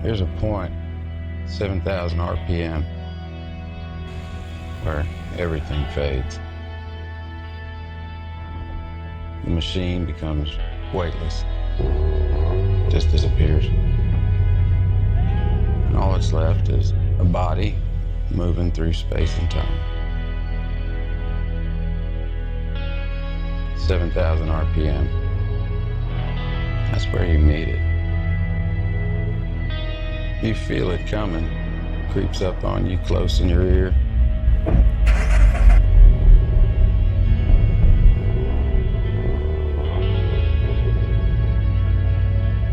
There's a point, 7,000 RPM, where everything fades. The machine becomes weightless, just disappears. And all that's left is a body moving through space and time. 7,000 RPM. That's where you meet it. You feel it coming, creeps up on you close in your ear.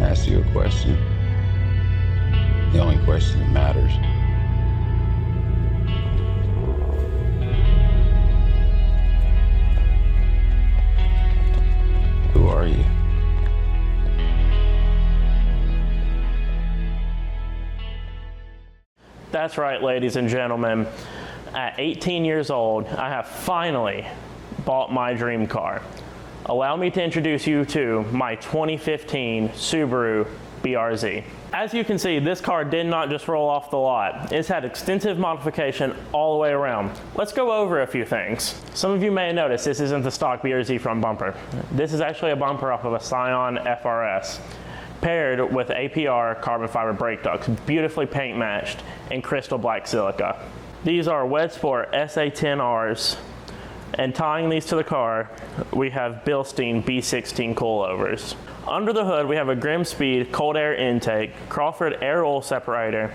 Ask you a question, the only question that matters. Who are you? That's right, ladies and gentlemen. At 18 years old, I have finally bought my dream car. Allow me to introduce you to my 2015 Subaru BRZ. As you can see, this car did not just roll off the lot. It's had extensive modification all the way around. Let's go over a few things. Some of you may have noticed this isn't the stock BRZ front bumper. This is actually a bumper off of a Scion FRS, paired with APR carbon fiber brake ducts, beautifully paint matched in crystal black silica. These are Wedsport SA10Rs, and tying these to the car, we have Bilstein B16 coilovers. Under the hood, we have a Grimspeed cold air intake, Crawford air oil separator,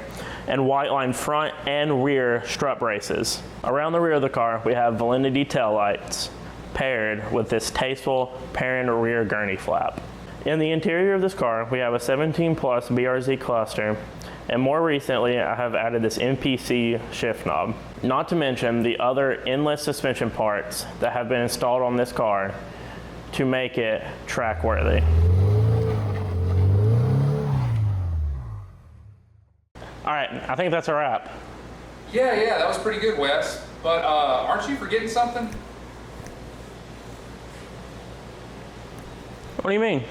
and white line front and rear strut braces. Around the rear of the car, we have Validity taillights, paired with this tasteful parent rear gurney flap. In the interior of this car, we have a 17 Plus BRZ cluster, and more recently, I have added this MPC shift knob. Not to mention the other endless suspension parts that have been installed on this car to make it track worthy. All right, I think that's a wrap. Yeah, that was pretty good, Wes. But aren't you forgetting something? What do you mean?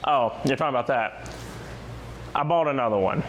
Oh, you're talking about that. I bought another one.